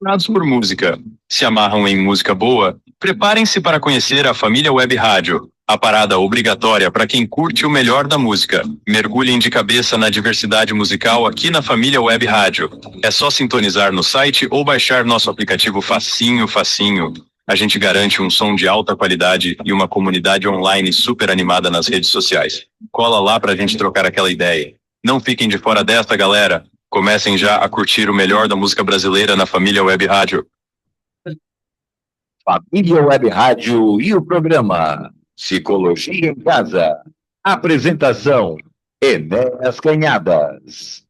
Apaixonados por música, se amarram em música boa, preparem-se para conhecer a Família Web Rádio, a parada obrigatória para quem curte o melhor da música. Mergulhem de cabeça na diversidade musical aqui na Família Web Rádio. É só sintonizar no site ou baixar nosso aplicativo facinho, facinho. A gente garante um som de alta qualidade e uma comunidade online super animada nas redes sociais. Cola lá pra gente trocar aquela ideia. Não fiquem de fora dessa, galera. Comecem já a curtir o melhor da música brasileira na Família Web Rádio. Família Web Rádio e o programa Psicologia em Casa. Apresentação: Enéas Canhadas.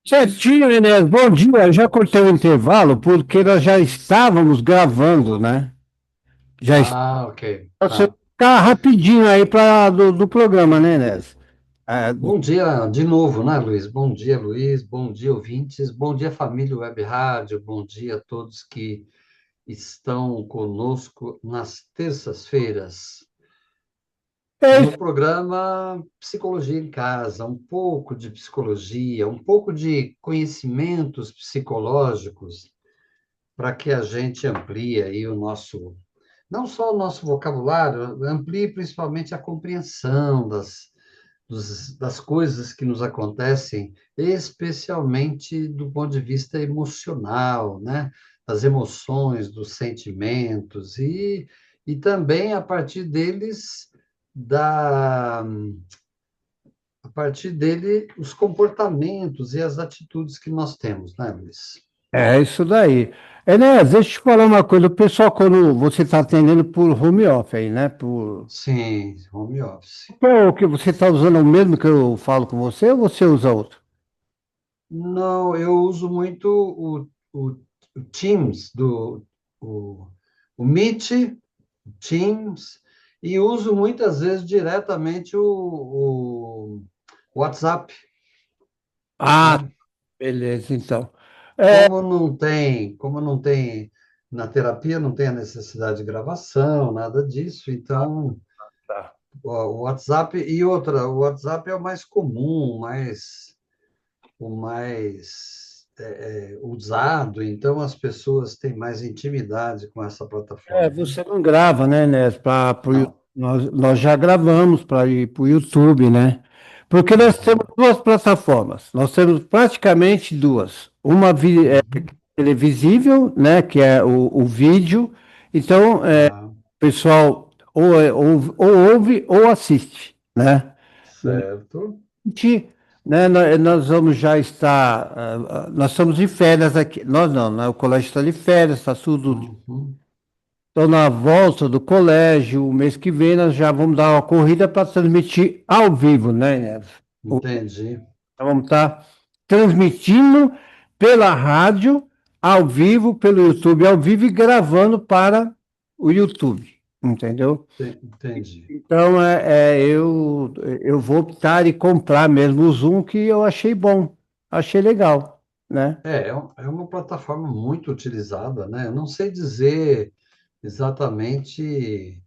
Certinho, Inês. Bom dia. Já cortei o intervalo porque nós já estávamos gravando, né? Ok. Você Tá. ficar rapidinho aí do programa, né, Inês? Bom dia de novo, né, Luiz? Bom dia, Luiz. Bom dia, ouvintes. Bom dia, família Web Rádio. Bom dia a todos que estão conosco nas terças-feiras. No programa Psicologia em Casa, um pouco de psicologia, um pouco de conhecimentos psicológicos para que a gente amplie aí o nosso, não só o nosso vocabulário, amplie principalmente a compreensão das coisas que nos acontecem, especialmente do ponto de vista emocional, né? Das emoções, dos sentimentos, e também a partir deles, da, a partir dele, os comportamentos e as atitudes que nós temos, né, Luiz? É isso daí. Enéas, deixa eu te falar uma coisa. O pessoal, quando você está atendendo por home office aí, né? Sim, home office. Qual o que você está usando o mesmo que eu falo com você ou você usa outro? Não, eu uso muito o Teams, o, o Meet, o Teams, e uso muitas vezes diretamente o WhatsApp, Ah, né? beleza, então. Como não tem na terapia, não tem a necessidade de gravação, nada disso, então Tá. o WhatsApp e outra, o WhatsApp é o mais comum, o mais usado, então as pessoas têm mais intimidade com essa plataforma. Você não grava, né, Inês? Não. Nós já gravamos para ir para o YouTube, né? Porque nós temos duas plataformas. Nós temos praticamente duas. Uma televisível, né? Que é o vídeo. Então, Ah, o pessoal ou ouve ou assiste, né? certo. Gente, né, nós vamos já estar. Nós estamos de férias aqui. Nós não, né? O colégio está de férias, está tudo. Uhum. Então, na volta do colégio, o mês que vem, nós já vamos dar uma corrida para transmitir ao vivo, né, Inês? Entendi. Nós vamos estar transmitindo pela rádio, ao vivo, pelo YouTube, ao vivo e gravando para o YouTube, entendeu? Entendi. Então, eu vou optar e comprar mesmo o Zoom, que eu achei bom, achei legal, né? É uma plataforma muito utilizada, né? Eu não sei dizer exatamente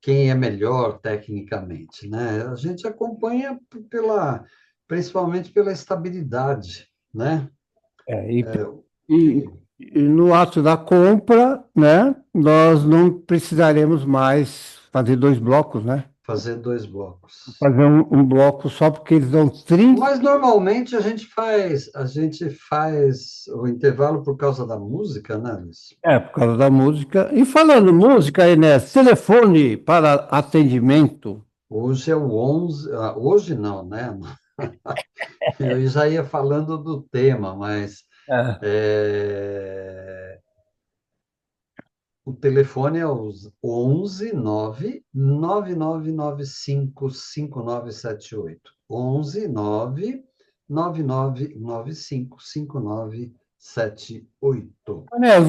quem é melhor tecnicamente, né? A gente acompanha principalmente pela estabilidade, né? É, e, Que e no ato da compra, né, nós não precisaremos mais fazer dois blocos, né? fazer dois blocos. Fazer um bloco só porque eles dão 30. Mas normalmente a gente faz o intervalo por causa da música, né, Luiz? Por causa da música. E falando música, Inês, telefone para atendimento. Hoje é o 11, hoje não, né? Eu já ia falando do tema, mas É. é, o telefone é os 11 9 9995 5978. 11 9 9995 5978. Inês,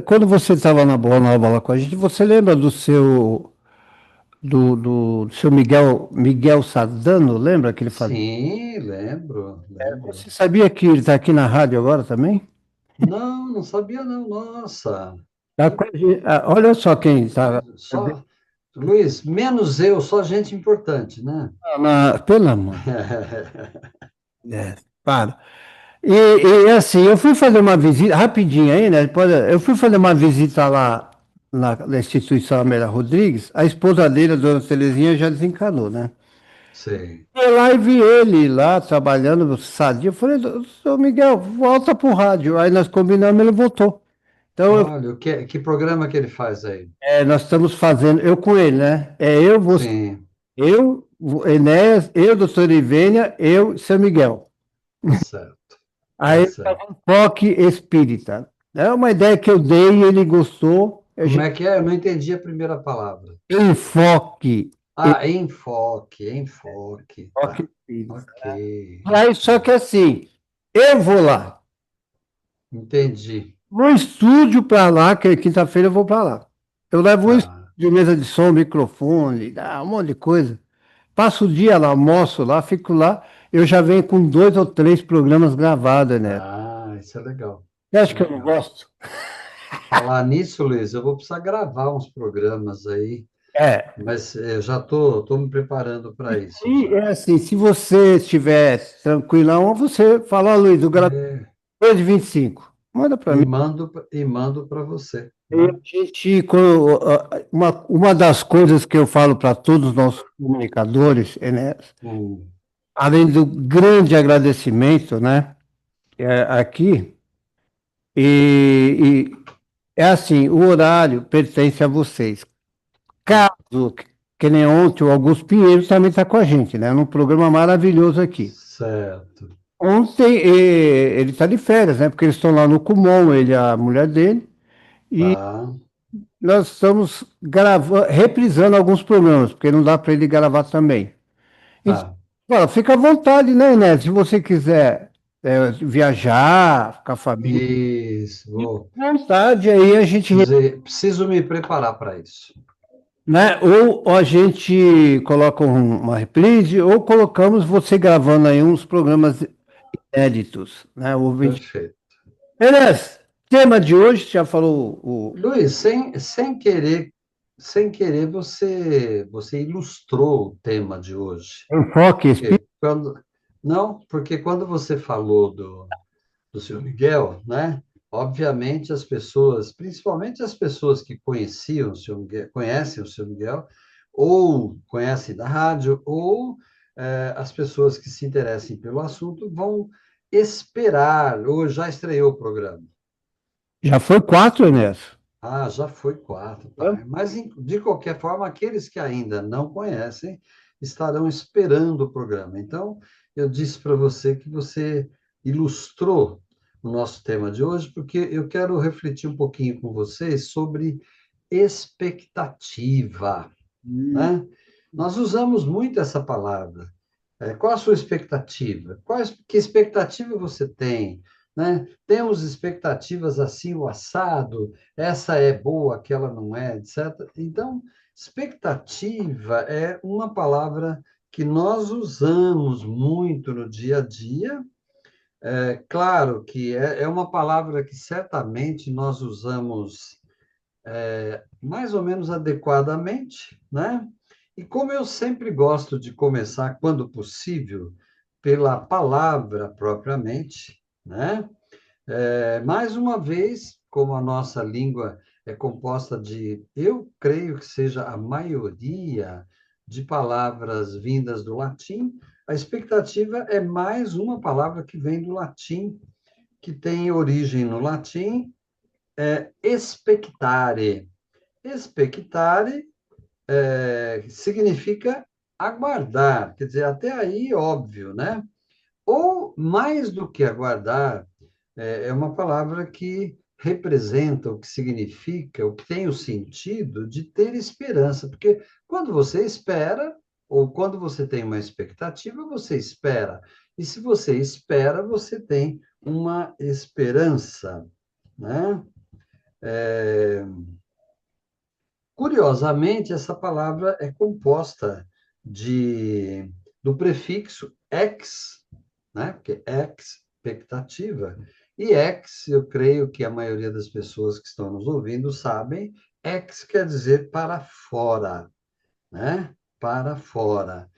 quando você estava na bola com a gente, você lembra do seu Miguel Sardano? Lembra que ele fazia? Sim, lembro, lembro. Você sabia que ele está aqui na rádio agora também? Não, não sabia não, nossa. Olha só quem está. Só, Luiz, menos eu, só gente importante, né? Pelo amor. Para. Assim, eu fui fazer uma visita, rapidinho aí, né? Eu fui fazer uma visita lá na instituição Amélia Rodrigues, a esposa dele, a dona Terezinha, já desencanou, né? Sei. Fui lá e vi ele lá trabalhando sadio. Eu falei, seu Miguel, volta pro rádio. Aí nós combinamos, ele voltou. Então, Olha, que programa que ele faz aí? nós estamos fazendo, eu com ele, né? Você, Sim, o Enéas, eu, doutor Ivênia, eu, seu Miguel. tá certo, tá Aí, certo. enfoque espírita. É uma ideia que eu dei e ele gostou. Como é que é? Eu não entendi a primeira palavra. Enfoque, Ah, enfoque, enfoque. enfoque Tá, espírita. ok. Aí, só que assim, eu vou lá. Entendi. Vou em estúdio para lá, que quinta-feira eu vou para lá. Eu levo um Tá. estúdio, mesa de som, microfone, um monte de coisa. Passo o dia lá, almoço lá, fico lá. Eu já venho com 2 ou 3 programas gravados, né? Ah, isso é legal. Você Isso acha é que eu não legal. gosto? Falar nisso, Luiz, eu vou precisar gravar uns programas aí, É. mas eu já tô me preparando para isso E já. é assim, se você estiver tranquilão, você fala, "Ó, Luiz, o gravador É, de 25. Manda para mim. e mando para você, E a né? gente, uma das coisas que eu falo para todos os nossos comunicadores, né, Hum, além do grande agradecimento, né, aqui, e é assim, o horário pertence a vocês. Caso, que nem ontem, o Augusto Pinheiro também está com a gente, né, num programa maravilhoso aqui. certo. Ontem, ele está de férias, né, porque eles estão lá no Kumon, ele e a mulher dele, e Tá, nós estamos gravando, reprisando alguns programas, porque não dá para ele gravar também. Então, tá. fala, fica à vontade, né, Inés? Se você quiser viajar, ficar família, Isso, fica vou. à vontade, aí a gente, Preciso me preparar para isso. né? Ou a gente coloca uma reprise, ou colocamos você gravando aí uns programas inéditos, né? Perfeito. Inés, tema de hoje, já falou Luiz, sem querer, você ilustrou o tema de hoje. o enfoque Porque espírita. não, porque quando você falou do senhor Miguel, né? Obviamente as pessoas, principalmente as pessoas que conheciam o senhor Miguel, conhecem o senhor Miguel, ou conhecem da rádio, ou as pessoas que se interessem pelo assunto vão esperar, ou já estreou o programa. Já foi 4, Inés. Ah, já foi quatro, tá. Mas, de qualquer forma, aqueles que ainda não conhecem estarão esperando o programa. Então, eu disse para você que você ilustrou o nosso tema de hoje, porque eu quero refletir um pouquinho com vocês sobre expectativa, Hum. né? Nós usamos muito essa palavra. Qual a sua expectativa? Que expectativa você tem? Né? Temos expectativas assim, o assado, essa é boa, aquela não é, etc. Então, expectativa é uma palavra que nós usamos muito no dia a dia. É claro que é uma palavra que certamente nós usamos mais ou menos adequadamente, né? E como eu sempre gosto de começar, quando possível, pela palavra propriamente, né? Mais uma vez, como a nossa língua é composta de, eu creio que seja a maioria de palavras vindas do latim, a expectativa é mais uma palavra que vem do latim, que tem origem no latim, expectare. Expectare significa aguardar, quer dizer, até aí óbvio, né? Ou mais do que aguardar, é uma palavra que representa, o que significa, o que tem o sentido de ter esperança, porque quando você espera, ou quando você tem uma expectativa, você espera. E se você espera, você tem uma esperança, né? Curiosamente, essa palavra é composta do prefixo ex, né? Porque expectativa. E ex, eu creio que a maioria das pessoas que estão nos ouvindo sabem, ex quer dizer para fora, né? Para fora.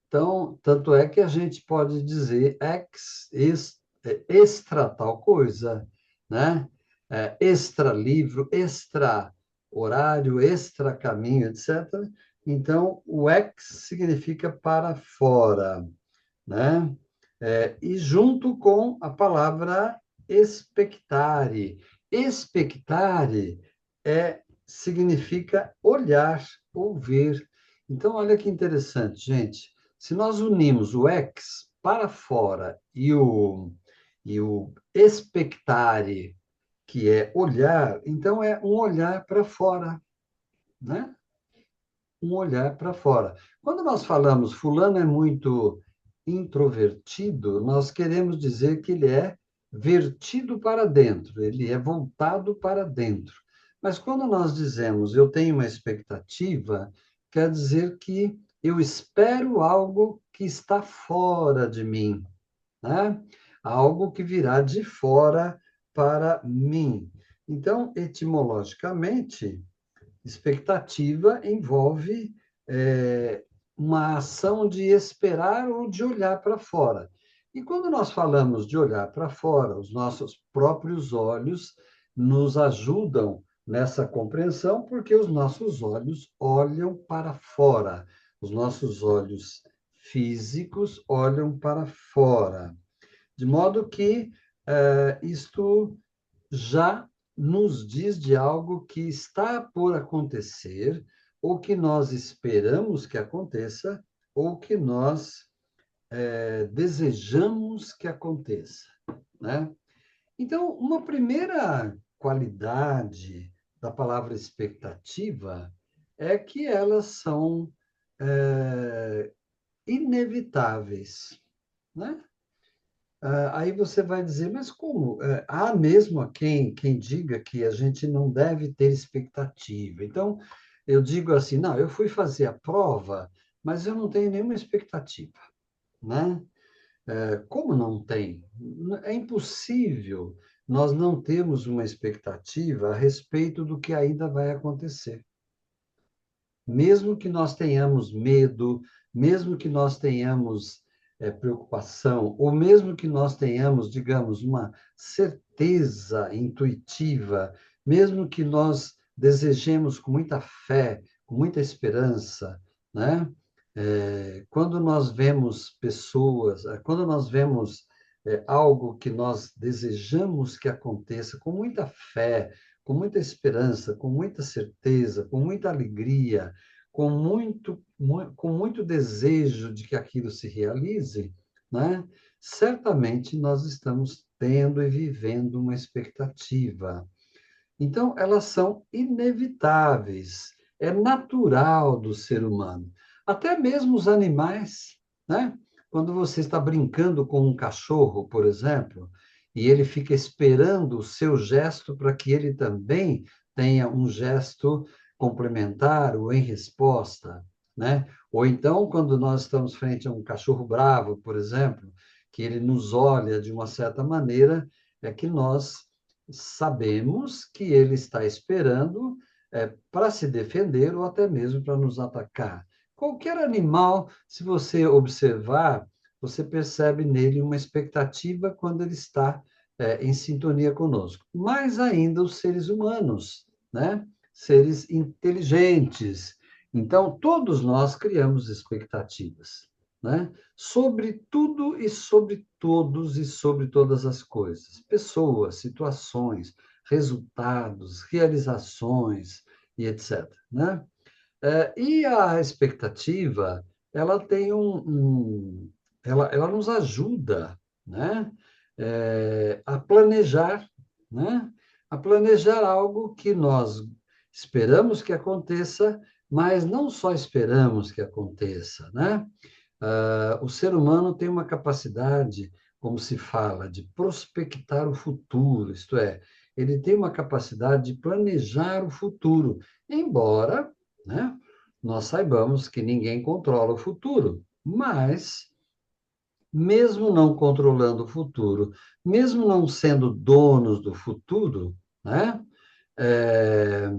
Então, tanto é que a gente pode dizer ex extra tal coisa, né? Extra livro, extra horário, extra caminho, etc. Então, o ex significa para fora, né? E junto com a palavra expectare. Expectare significa olhar, ou ver. Então, olha que interessante, gente. Se nós unimos o ex para fora e o expectare, que é olhar, então é um olhar para fora, né? Um olhar para fora. Quando nós falamos fulano é muito introvertido, nós queremos dizer que ele é vertido para dentro, ele é voltado para dentro. Mas quando nós dizemos eu tenho uma expectativa, quer dizer que eu espero algo que está fora de mim, né? Algo que virá de fora para mim. Então, etimologicamente, expectativa envolve uma ação de esperar ou de olhar para fora. E quando nós falamos de olhar para fora, os nossos próprios olhos nos ajudam nessa compreensão, porque os nossos olhos olham para fora, os nossos olhos físicos olham para fora. De modo que isto já nos diz de algo que está por acontecer, ou que nós esperamos que aconteça, ou que nós desejamos que aconteça, né? Então, uma primeira qualidade da palavra expectativa é que elas são inevitáveis, né? Aí você vai dizer, mas como? Há mesmo quem diga que a gente não deve ter expectativa. Então, eu digo assim, não, eu fui fazer a prova, mas eu não tenho nenhuma expectativa, né? Como não tem? É impossível nós não termos uma expectativa a respeito do que ainda vai acontecer. Mesmo que nós tenhamos medo, mesmo que nós tenhamos preocupação, ou mesmo que nós tenhamos, digamos, uma certeza intuitiva, mesmo que nós desejemos com muita fé, com muita esperança, né? Quando nós vemos pessoas, quando nós vemos algo que nós desejamos que aconteça com muita fé, com muita esperança, com muita certeza, com muita alegria, com muito desejo de que aquilo se realize, né? Certamente nós estamos tendo e vivendo uma expectativa. Então, elas são inevitáveis, é natural do ser humano. Até mesmo os animais, né? Quando você está brincando com um cachorro, por exemplo, e ele fica esperando o seu gesto para que ele também tenha um gesto complementar ou em resposta, né? Ou então, quando nós estamos frente a um cachorro bravo, por exemplo, que ele nos olha de uma certa maneira, é que nós sabemos que ele está esperando para se defender ou até mesmo para nos atacar. Qualquer animal, se você observar, você percebe nele uma expectativa quando ele está em sintonia conosco. Mais ainda os seres humanos, né? Seres inteligentes. Então, todos nós criamos expectativas, né? Sobre tudo e sobre todos e sobre todas as coisas, pessoas, situações, resultados, realizações e etc., né? E a expectativa, ela tem ela nos ajuda, né? A planejar, né? A planejar algo que nós esperamos que aconteça, mas não só esperamos que aconteça, né? O ser humano tem uma capacidade, como se fala, de prospectar o futuro, isto é, ele tem uma capacidade de planejar o futuro, embora, né, nós saibamos que ninguém controla o futuro, mas, mesmo não controlando o futuro, mesmo não sendo donos do futuro, né, é,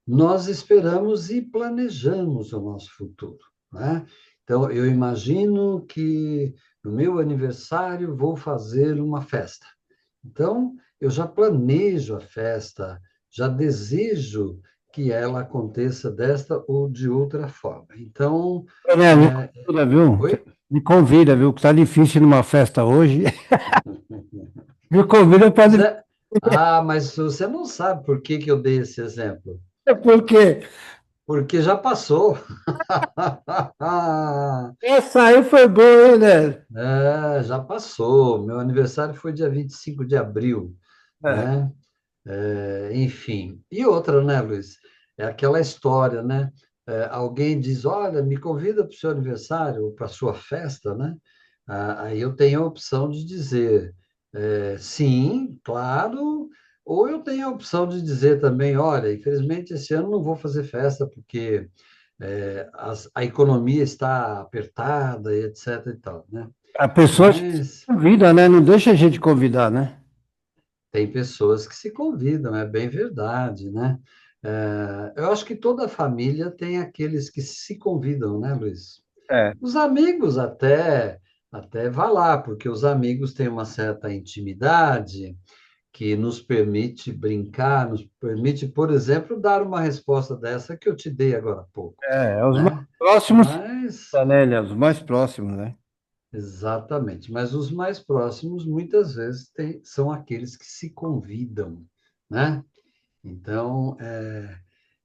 nós esperamos e planejamos o nosso futuro, né? Então, eu imagino que no meu aniversário vou fazer uma festa. Então, eu já planejo a festa, já desejo que ela aconteça desta ou de outra forma. Então, Né, me é... convida, viu? Oi? Me convida, viu? Que tá difícil numa festa hoje. Me convida para. Zé- Ah, mas você não sabe por que que eu dei esse exemplo. Porque Porque já passou. essa aí foi boa, hein, né? É, já passou. Meu aniversário foi dia 25 de abril, É. né? Enfim. E outra, né, Luiz? É aquela história, né? Alguém diz, olha, me convida para o seu aniversário ou para a sua festa, né? Aí eu tenho a opção de dizer sim, claro, ou eu tenho a opção de dizer também, olha, infelizmente esse ano não vou fazer festa porque a economia está apertada e etc e tal, né? A pessoa se Mas convida, né? Não deixa a gente convidar, né? tem pessoas que se convidam, é bem verdade, né? Eu acho que toda família tem aqueles que se convidam, né, Luiz? É. Os amigos até vá lá, porque os amigos têm uma certa intimidade que nos permite brincar, nos permite, por exemplo, dar uma resposta dessa que eu te dei agora há pouco, Os mais né? próximos, Mas né, Elias? Os mais próximos, né? exatamente, mas os mais próximos muitas vezes são aqueles que se convidam, né? Então,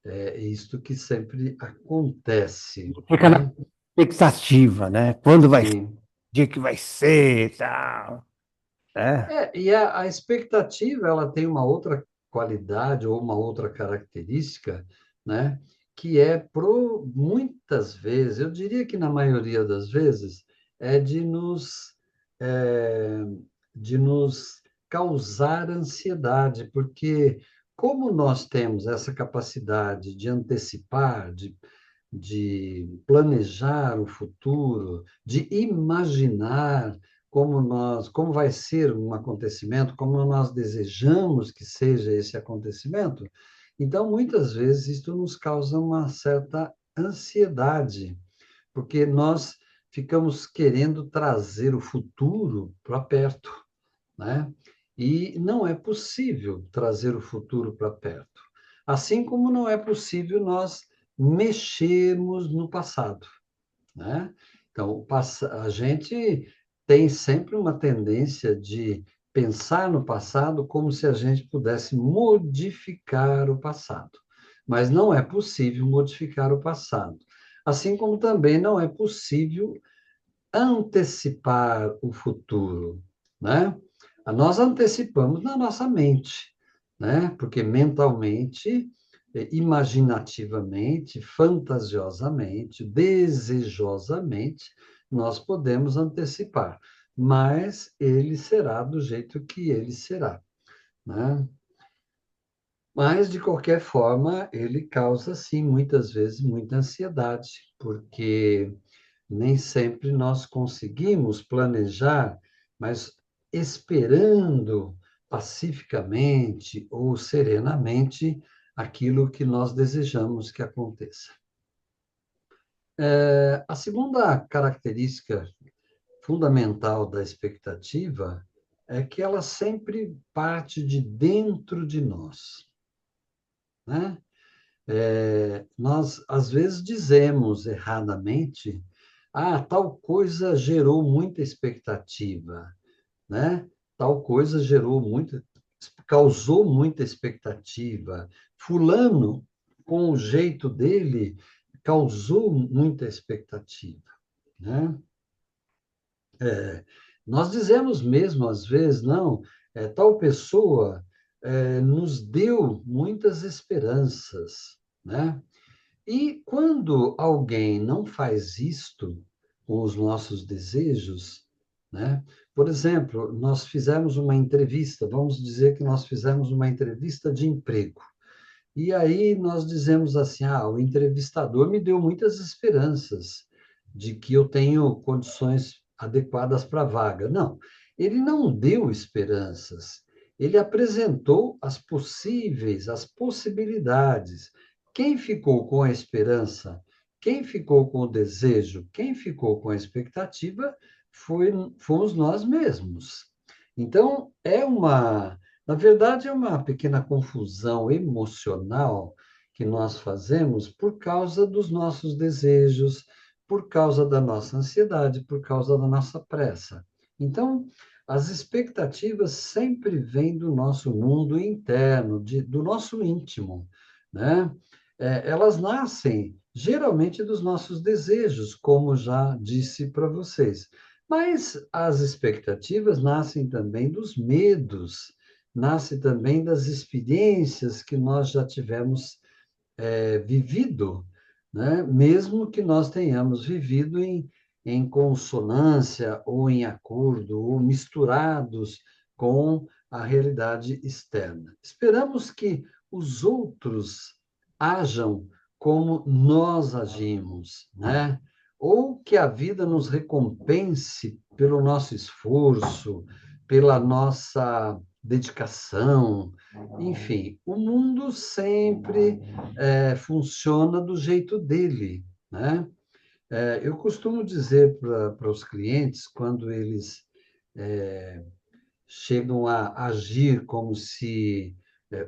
é isto que sempre acontece, Fica na né? expectativa, né? Quando vai ser, Sim. o dia que vai ser, e tal, né? E a expectativa, ela tem uma outra qualidade ou uma outra característica, né? Que muitas vezes, eu diria que na maioria das vezes, é é, de nos causar ansiedade, porque como nós temos essa capacidade de antecipar, de planejar o futuro, de imaginar como vai ser um acontecimento, como nós desejamos que seja esse acontecimento. Então, muitas vezes isso nos causa uma certa ansiedade, porque nós ficamos querendo trazer o futuro para perto, né? E não é possível trazer o futuro para perto. Assim como não é possível nós mexermos no passado, né? Então, a gente tem sempre uma tendência de pensar no passado como se a gente pudesse modificar o passado. Mas não é possível modificar o passado. Assim como também não é possível antecipar o futuro, né? Nós antecipamos na nossa mente, né? Porque mentalmente, imaginativamente, fantasiosamente, desejosamente, nós podemos antecipar, mas ele será do jeito que ele será, né? Mas, de qualquer forma, ele causa, sim, muitas vezes, muita ansiedade, porque nem sempre nós conseguimos planejar, mas esperando pacificamente ou serenamente aquilo que nós desejamos que aconteça. A segunda característica fundamental da expectativa é que ela sempre parte de dentro de nós, né? Nós, às vezes, dizemos erradamente, tal coisa gerou muita expectativa, né? Tal coisa causou muita expectativa. Fulano, com o jeito dele, causou muita expectativa, né? Nós dizemos mesmo, às vezes, não, tal pessoa nos deu muitas esperanças, né? E quando alguém não faz isto com os nossos desejos, né? Por exemplo, nós fizemos uma entrevista, vamos dizer que nós fizemos uma entrevista de emprego. E aí nós dizemos assim: o entrevistador me deu muitas esperanças de que eu tenho condições adequadas para a vaga. Não, ele não deu esperanças. Ele apresentou as possibilidades. Quem ficou com a esperança, quem ficou com o desejo, quem ficou com a expectativa fomos nós mesmos. Então, na verdade, é uma pequena confusão emocional que nós fazemos por causa dos nossos desejos, por causa da nossa ansiedade, por causa da nossa pressa. Então, as expectativas sempre vêm do nosso mundo interno, do nosso íntimo, né? Elas nascem geralmente dos nossos desejos, como já disse para vocês. Mas as expectativas nascem também dos medos, nascem também das experiências que nós já tivemos vivido, né? Mesmo que nós tenhamos vivido em consonância ou em acordo ou misturados com a realidade externa. Esperamos que os outros ajam como nós agimos, né? Ou que a vida nos recompense pelo nosso esforço, pela nossa dedicação, enfim, o mundo sempre funciona do jeito dele, né? Eu costumo dizer para os clientes, quando eles chegam a agir como se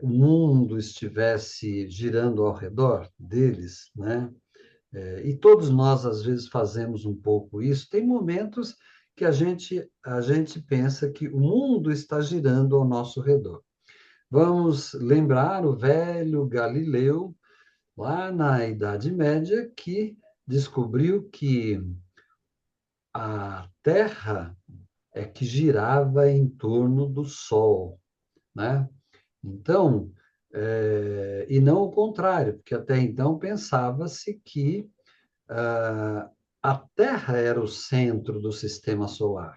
o mundo estivesse girando ao redor deles, né? E todos nós, às vezes, fazemos um pouco isso. Tem momentos que a gente pensa que o mundo está girando ao nosso redor. Vamos lembrar o velho Galileu, lá na Idade Média, que descobriu que a Terra é que girava em torno do Sol, né? Então, e não o contrário, porque até então pensava-se que a Terra era o centro do sistema solar.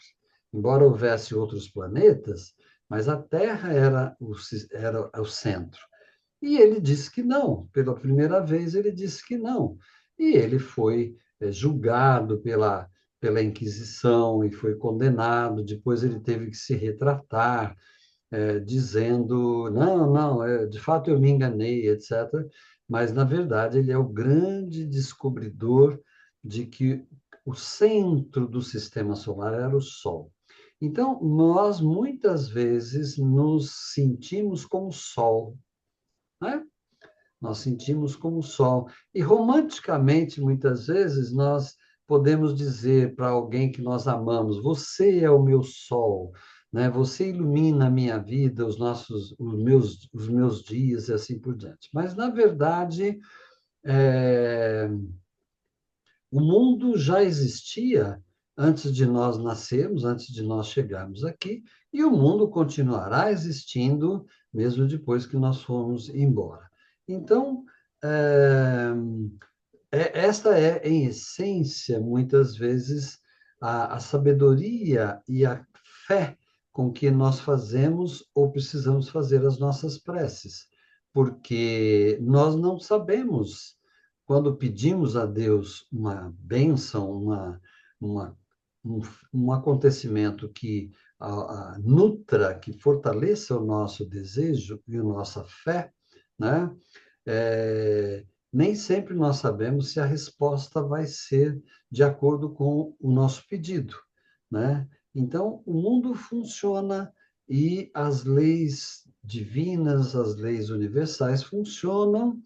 Embora houvesse outros planetas, mas a Terra era o centro. E ele disse que não, pela primeira vez ele disse que não. E ele foi julgado pela Inquisição e foi condenado. Depois ele teve que se retratar, dizendo: não, não, de fato eu me enganei, etc. Mas, na verdade, ele é o grande descobridor de que o centro do sistema solar era o Sol. Então, nós muitas vezes nos sentimos como Sol, né? Nós sentimos como o sol. E romanticamente, muitas vezes, nós podemos dizer para alguém que nós amamos: você é o meu sol, né? Você ilumina a minha vida, os meus dias e assim por diante. Mas, na verdade, é, o mundo já existia antes de nós nascermos, antes de nós chegarmos aqui, e o mundo continuará existindo mesmo depois que nós formos embora. Então, é, esta é, em essência, muitas vezes, a sabedoria e a fé com que nós fazemos ou precisamos fazer as nossas preces, porque nós não sabemos, quando pedimos a Deus uma bênção, uma, um, um acontecimento que nutra, que fortaleça o nosso desejo e a nossa fé, né? Nem sempre nós sabemos se a resposta vai ser de acordo com o nosso pedido, né? Então, o mundo funciona e as leis divinas, as leis universais funcionam,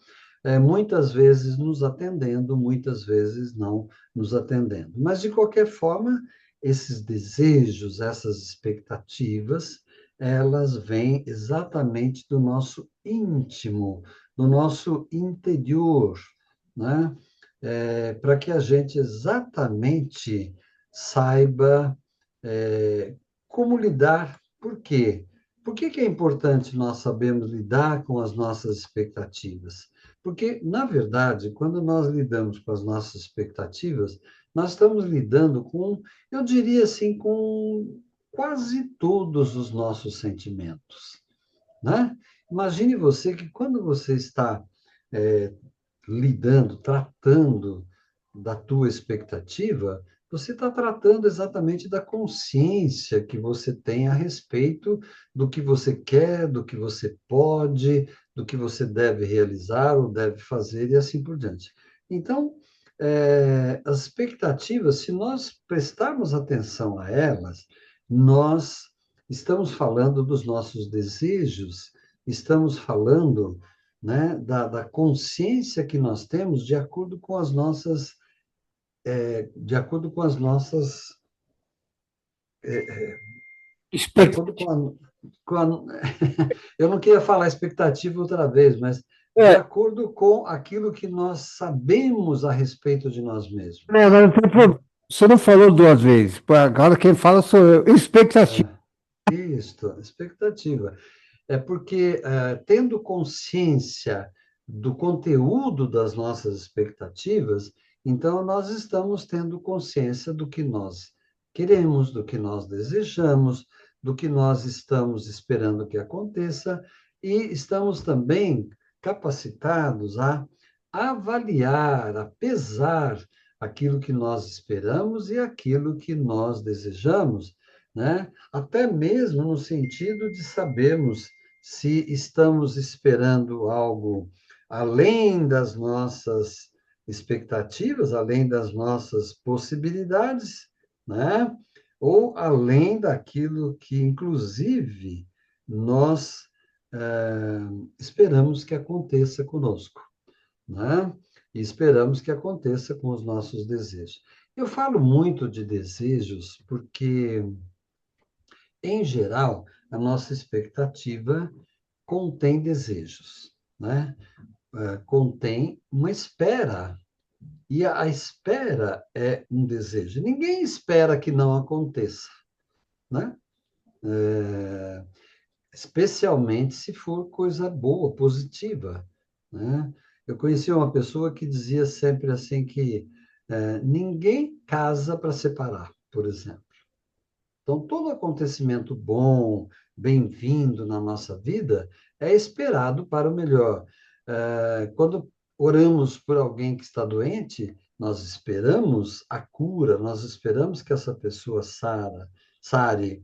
muitas vezes nos atendendo, muitas vezes não nos atendendo. Mas, de qualquer forma, esses desejos, essas expectativas, elas vêm exatamente do nosso íntimo, do nosso interior, né? Para que a gente exatamente saiba como lidar. Por quê? Por que é importante nós sabermos lidar com as nossas expectativas? Porque, na verdade, quando nós lidamos com as nossas expectativas, nós estamos lidando com, eu diria assim, com quase todos os nossos sentimentos, né? Imagine você que quando você está é, lidando, tratando da tua expectativa, você está tratando exatamente da consciência que você tem a respeito do que você quer, do que você pode, do que você deve realizar ou deve fazer e assim por diante. Então, as expectativas, se nós prestarmos atenção a elas, nós estamos falando dos nossos desejos, estamos falando, né, da consciência que nós temos de acordo com as nossas, de acordo com as nossas, de acordo Expectativa. com a eu não queria falar expectativa outra vez, mas de É, acordo com aquilo que nós sabemos a respeito de nós mesmos. mas não tem problema. Você não falou duas vezes. Pô, agora quem fala sou eu. Expectativa. Isto, expectativa. É porque, tendo consciência do conteúdo das nossas expectativas, então nós estamos tendo consciência do que nós queremos, do que nós desejamos, do que nós estamos esperando que aconteça, e estamos também capacitados a avaliar, a pesar aquilo que nós esperamos e aquilo que nós desejamos, né? Até mesmo no sentido de sabermos se estamos esperando algo além das nossas expectativas, além das nossas possibilidades, né? Ou além daquilo que, inclusive, nós esperamos que aconteça conosco, né? E esperamos que aconteça com os nossos desejos. Eu falo muito de desejos porque, em geral, a nossa expectativa contém desejos, né? Contém uma espera. E a espera é um desejo. Ninguém espera que não aconteça, né? Especialmente se for coisa boa, positiva, né? Eu conheci uma pessoa que dizia sempre assim que ninguém casa para separar, por exemplo. Então, todo acontecimento bom, bem-vindo na nossa vida, é esperado para o melhor. Quando oramos por alguém que está doente, nós esperamos a cura, nós esperamos que essa pessoa sare.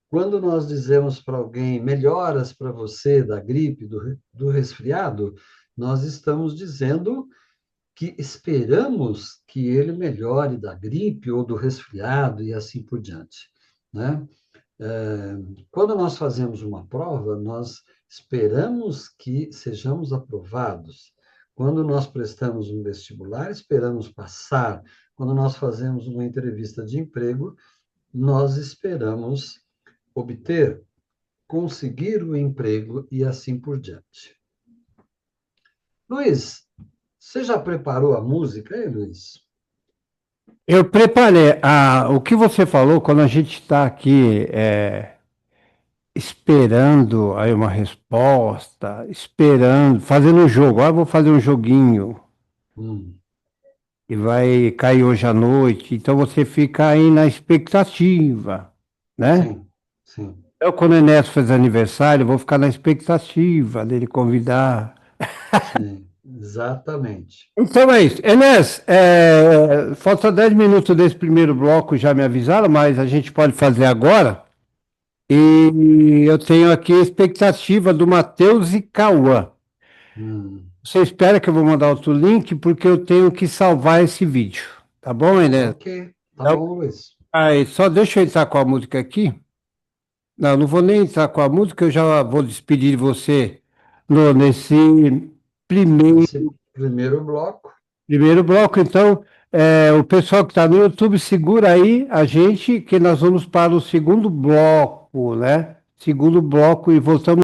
Quando nós dizemos para alguém melhoras para você da gripe, do resfriado, nós estamos dizendo que esperamos que ele melhore da gripe ou do resfriado e assim por diante, né? Quando nós fazemos uma prova, nós esperamos que sejamos aprovados. Quando nós prestamos um vestibular, esperamos passar. Quando nós fazemos uma entrevista de emprego, nós esperamos obter, conseguir o emprego e assim por diante. Luiz, você já preparou a música, hein, Luiz? Eu preparei o que você falou quando a gente está aqui esperando aí uma resposta, esperando, fazendo um jogo. Ah, vou fazer um joguinho Hum, e vai cair hoje à noite. Então você fica aí na expectativa, né? sim, sim, Eu, quando o Enéas fez aniversário, eu vou ficar na expectativa dele convidar. sim, exatamente. Então é isso. Enéas, falta 10 minutos desse primeiro bloco, já me avisaram, mas a gente pode fazer agora. E eu tenho aqui a expectativa do Matheus e Cauã. Hum, Você espera que eu vou mandar outro link, porque eu tenho que salvar esse vídeo. Tá bom, Enéas? ok, tá Então, bom, Luiz. aí, só deixa eu entrar com a música aqui. Não, não vou nem entrar com a música, eu já vou despedir de você nesse primeiro, Esse primeiro bloco. primeiro bloco. Então, o pessoal que está no YouTube, segura aí a gente, que nós vamos para o segundo bloco, né? Segundo bloco e voltamos.